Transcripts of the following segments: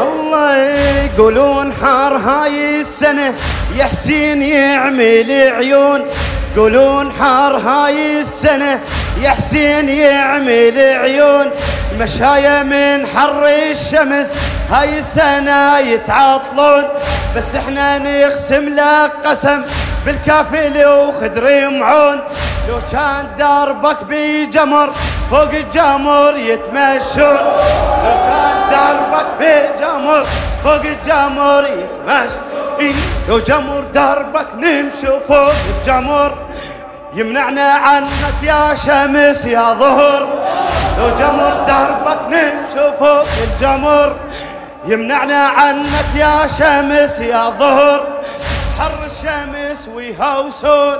الله يقولون حار هاي السنة يا حسين يعمل عيون، يقولون حار هاي السنة يا حسين يعمل عيون، المشاية من حر الشمس هاي السنة يتعطلون، بس احنا نقسم لك قسم بالكافل وخدر معون، لو كان دربك بجمر فوق الجمر يتمشون، لو كان دربك بجمر فوق الجمر يتمشون، لو جمر دربك نمشي فوق الجمر يمنعنا عنك يا شمس يا ظهر، لو جمر دربك نمشي فوق الجمر يمنعنا عنك يا شمس يا ظهر، حر الشمس ويهوسون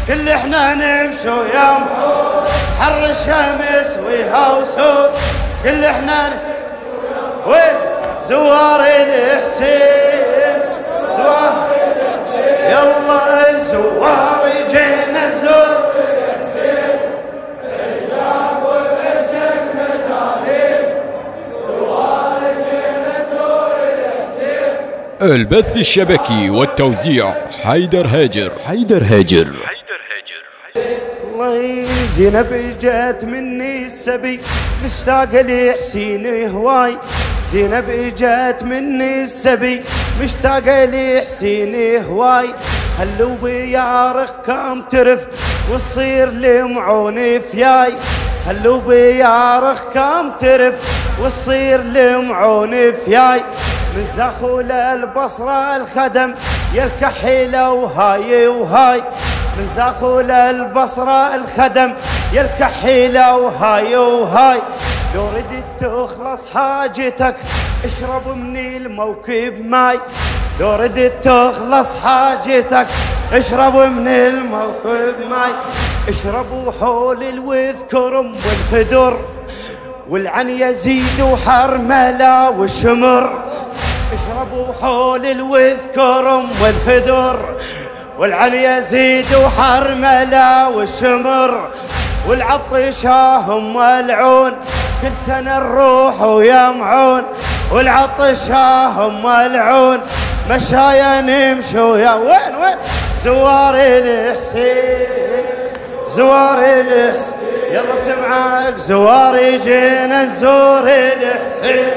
كل احنا نمشي يا معون، حر الشمس ويهوسون كل احنا وين زوار الحسين زوار يلا الزوار جينا نزور الحسين الشعب والعشق مجانين زوار جينا نزور الحسين. البث الشبكي والتوزيع حيدر هاجر. الله زينب اجت مني السبي مشتاق لحسين هواي، زينب اجت مني السبي مشتاق لحسين هواي، خلوا بيارخ كم ترف وتصير لمعون فياي، خلوا بيارخ كم ترف وتصير لمعون فياي، من زاخول البصرة الخدم يا الكحيلة وهاي وهاي، من زاخول البصرة الخدم يا الكحيلة وهاي وهاي، لو ردت تخلص حاجتك اشرب من الموكب ماي، لو ردت تخلص حاجتك اشرب من الموكب ماي، اشربوا حول الوذكرم والخدر والعن يزيد وحرملة والشمر، اشربوا حول الوذكرم والخدر والعن يزيد وحرملة والشمر، والعطشاهم والعون كل سنة نروح ويمعون، والعطشاهم والعون مشايا نمشي ويا وين زوار الحسين زوار الحسين يلا سمعك زوار جينا نزور الحسين.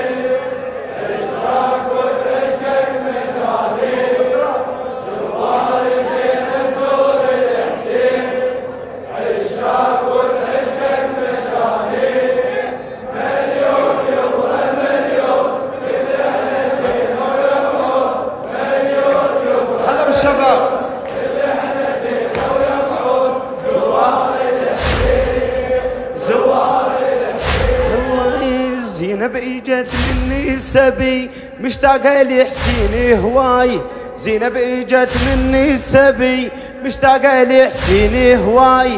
زينب اجت مني السبي مشتاقة لحسين هواي، زينب اجت مني السبي مشتاقة لحسين هواي،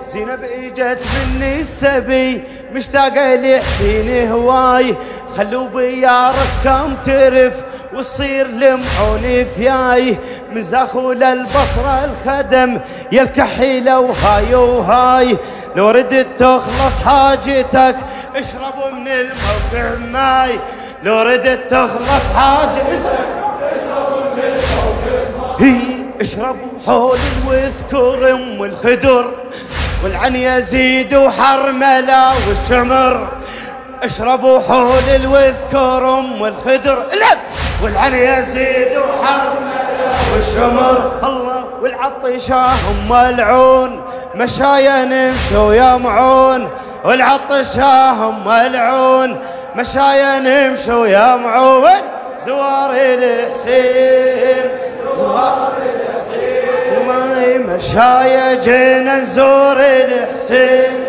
زينب اجت مني السبي مشتاقة لحسين هواي، خلوا بيارك كم ترف وتصير لمعون فياي، من زاخول البصرة الخدم يا الكحيلة وهاي وهاي، لو ردت تخلص حاجتك اشربوا من الموقع ماي، لو ردت تخلص حاجة اشربوا من الموقع ماي، اشربوا حول الوذكر والخدر والعن يزيد وحرملة والشمر، اشربوا حول الوذكر والخدر العب والعن يزيد وحرملة والشمر، الله والعطشاهم والعون مشايا نمشي ويا معون، والعطشاهم والعون مشايا نمشي ويا معون، زوار الحسين زوار الحسين وماي مشايا جينا نزور الحسين،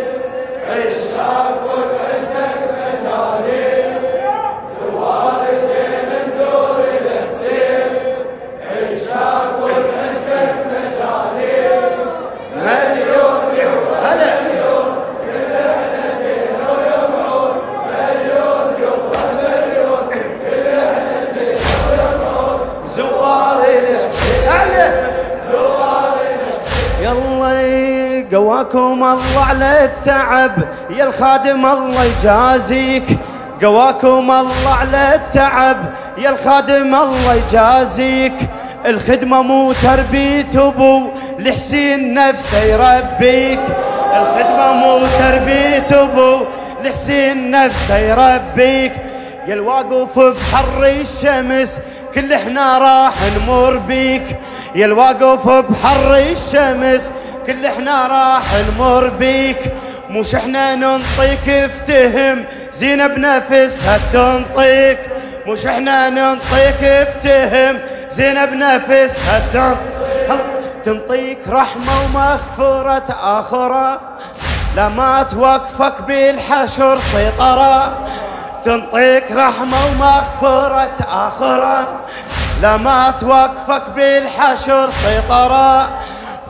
الشعب والعزق مجانين زوار جينا نزور الحسين، الشعب والعزق مجانين مليون هلا قواكم الله على التعب يا الخادم الله يجازيك، قواكم الله على التعب يا الخادم الله يجازيك. الخدمة مو تربية ابو الحسين نفسه يربيك. الخدمة مو تربية ابو الحسين نفسه يربيك. يا الواقف بحر الشمس كل احنا راح نمر بيك. يا الواقف بحر الشمس كل احنا راح نمر بيك. مش احنا ننطيك افتهم زينب نفسها تنطيك. مش احنا ننطيك افتهم زينب نفسها تنطيك رحمة ومغفرة آخرة لما توقفك بالحشر سيطرة. تنطيك رحمة ومغفرة آخرة لما توقفك بالحشر سيطرة.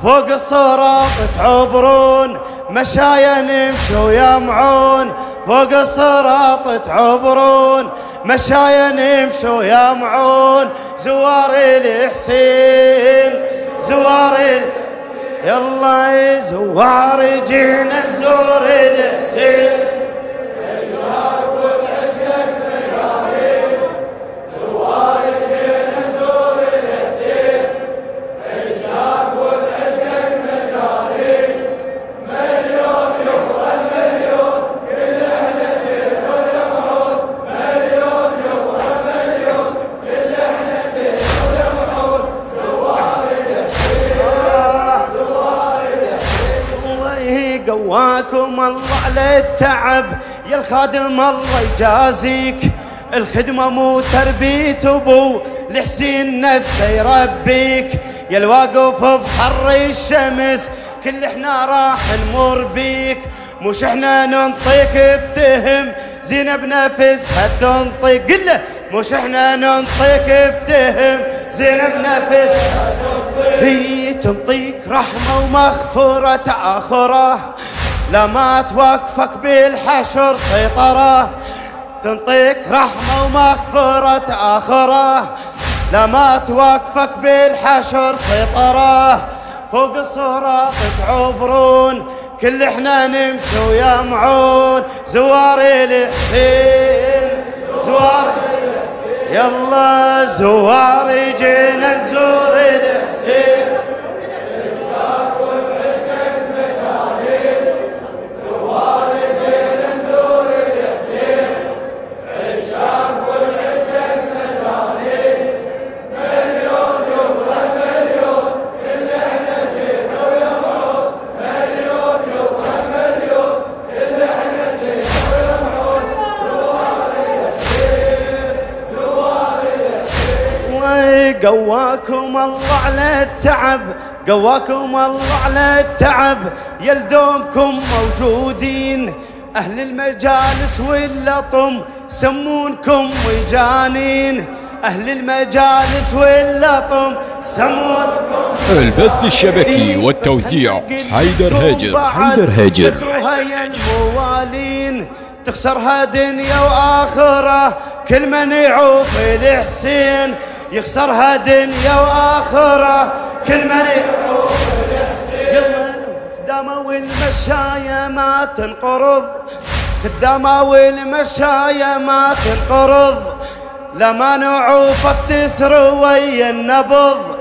فوق الصراط تعبرون مشايا نمشوا يمعون. فوق الصراط تعبرون مشايا نمشوا يمعون. زوار الحسين زوار يلا زوار جينا نزور الحسين. قواكم الله على التعب يا الخادم الله يجازيك. الخدمة مو تربية ابو الحسين نفسه يربيك. يا الواقف بحر الشمس كل احنا راح نمر بيك. مش احنا ننطيك افتهم زينب نفسها تنطيك. قله مش احنا ننطيك افتهم زينب نفسها هي تنطيك رحمة ومغفرة آخرة لما توقفك بالحشر سيطرة. تنطيك رحمة ومغفرة آخرة لما توقفك بالحشر سيطرة. فوق الصراط تعبرون كل احنا نمشوا يمعون. زوار الحسين زوار يلا زوار جينا نزور الحسين. قواكم الله على التعب قواكم الله على التعب يلدومكم موجودين. أهل المجالس واللطم سمونكم وجانين. أهل المجالس واللطم سمونكم. البث الشبكي والتوزيع حيدر هاجر. حيدر هاجر. تخسرها يا الموالين تخسرها دنيا وآخرة. كل من يعوف الحسين يخسرها دنيا وآخرة. كل من يعوف الحسين يلا خدامة والمشاية ما تنقرض. خدامة والمشاية ما تنقرض لما نعوفك تسر ويا النبض.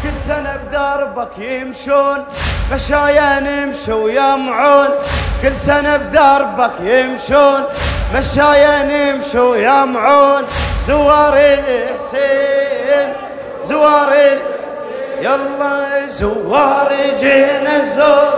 كل سنة بدربك يمشون مشايا نمشوا يمعون. كل سنة بدربك يمشون مشايا نمشوا يمعون. زوار الحسين زوار يلا زوار جينا نزور